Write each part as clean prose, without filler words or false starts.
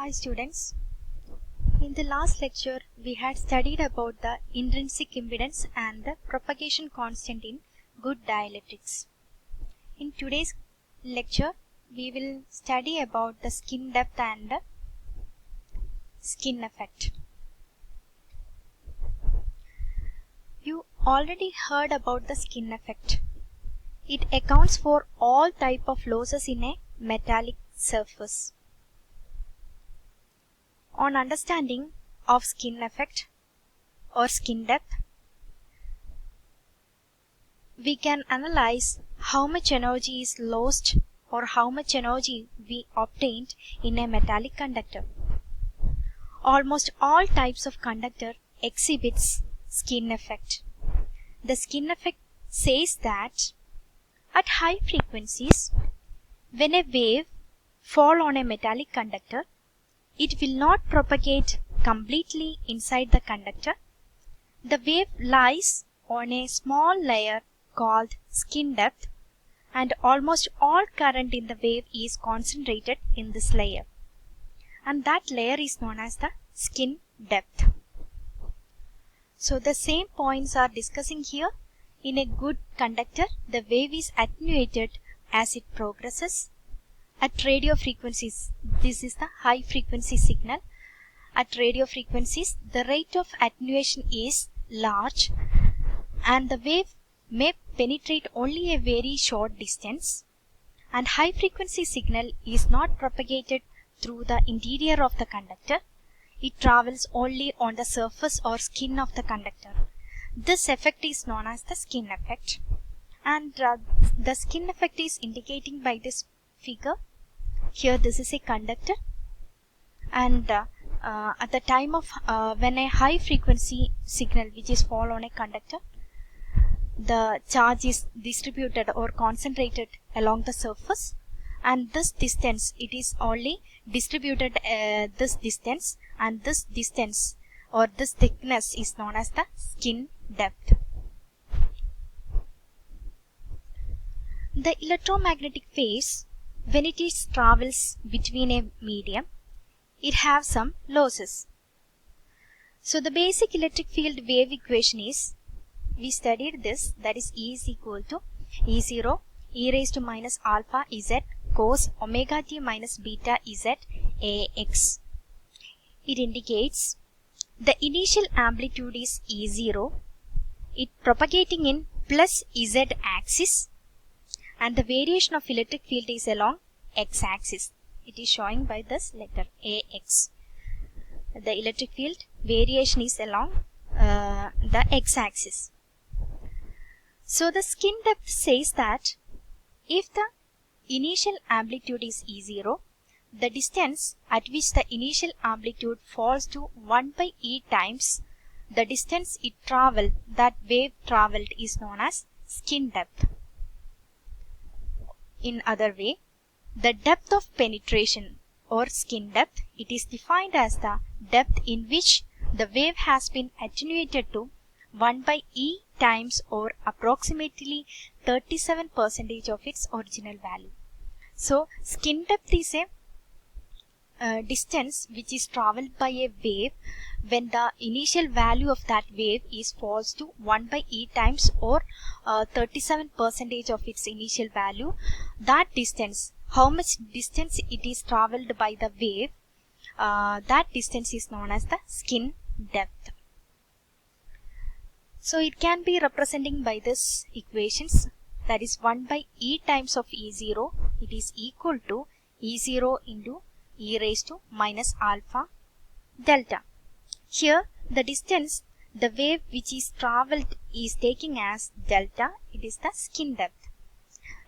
Hi students, in the last lecture we had studied about the intrinsic impedance and the propagation constant in good dielectrics. In today's lecture we will study about the skin depth and the skin effect. You already heard about the skin effect. It accounts for all type of losses in a metallic surface. On understanding of skin effect or skin depth, we can analyze how much energy is lost or how much energy we obtained in a metallic conductor. Almost all types of conductor exhibits skin effect. The skin effect says that at high frequencies, when a wave falls on a metallic conductor, it will not propagate completely inside the conductor. The wave lies on a small layer called skin depth, and almost all current in the wave is concentrated in this layer, and that layer is known as the skin depth. So the same points are discussing here. In a good conductor, the wave is attenuated as it progresses. At radio frequencies, this is the high frequency signal. At radio frequencies, the rate of attenuation is large and the wave may penetrate only a very short distance, and high frequency signal is not propagated through the interior of the conductor. It travels only on the surface or skin of the conductor. This effect is known as the skin effect, and the skin effect is indicating by this figure. Here this is a conductor, and at the time of when a high frequency signal which is fall on a conductor, the charge is distributed or concentrated along the surface, and this distance, it is only distributed this distance, and this distance or this thickness is known as the skin depth. The electromagnetic phase, when it is travels between a medium, it have some losses. So the basic electric field wave equation is, we studied this, that is E is equal to E0 e raised to minus alpha z cos omega t minus beta z ax. It indicates the initial amplitude is E0, it propagating in plus z axis, and the variation of electric field is along x-axis. It is showing by this letter AX. The electric field variation is along the x-axis. So the skin depth says that if the initial amplitude is E0, the distance at which the initial amplitude falls to 1 by E times the distance it traveled, that wave traveled, is known as skin depth. In other way, the depth of penetration or skin depth, it is defined as the depth in which the wave has been attenuated to 1 by E times or approximately 37% of its original value. So skin depth is a distance which is traveled by a wave when the initial value of that wave is falls to 1 by E times or 37% of its initial value. That distance, how much distance it is traveled by the wave, that distance is known as the skin depth. So it can be representing by this equations, that is 1 by E times of E0, it is equal to E0 into e raised to minus alpha delta. Here the distance the wave which is traveled is taking as delta, it is the skin depth,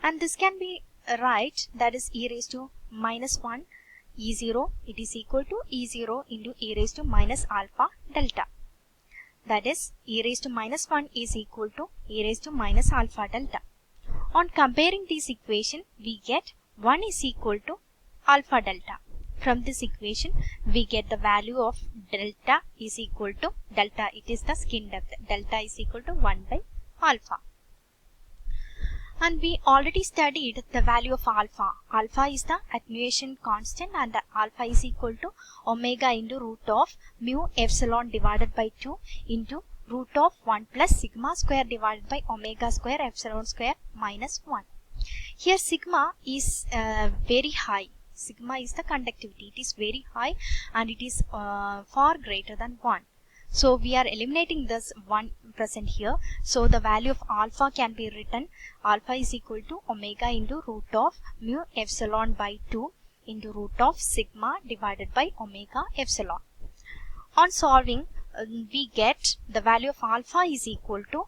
and this can be right, that is e raised to minus 1 E0, it is equal to E0 into e raised to minus alpha delta, that is e raised to minus 1 is equal to e raised to minus alpha delta. On comparing this equation, we get 1 is equal to alpha delta. From this equation, we get the value of delta is equal to delta, it is the skin depth, delta is equal to 1 by alpha. And we already studied the value of alpha. Alpha is the attenuation constant, and alpha is equal to omega into root of mu epsilon divided by 2 into root of 1 plus sigma square divided by omega square epsilon square minus 1. Here sigma is very high. Sigma is the conductivity. It is very high and it is far greater than 1. So we are eliminating this 1 present here. So the value of alpha can be written. Alpha is equal to omega into root of mu epsilon by 2 into root of sigma divided by omega epsilon. On solving, we get the value of alpha is equal to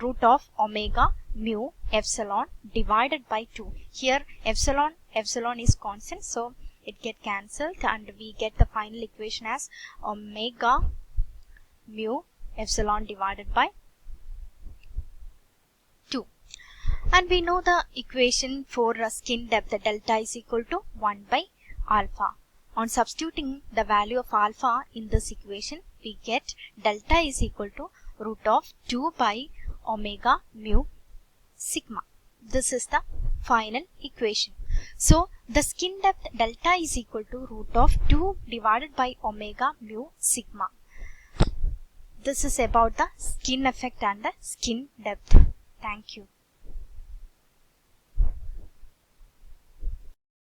root of omega mu epsilon divided by 2. Here epsilon is constant, so it get cancelled and we get the final equation as omega mu epsilon divided by 2. And we know the equation for skin depth, delta is equal to 1 by alpha. On substituting the value of alpha in this equation, we get delta is equal to root of 2 by omega mu sigma. This is the final equation. So the skin depth delta is equal to root of 2 divided by omega mu sigma. This is about the skin effect and the skin depth. Thank you.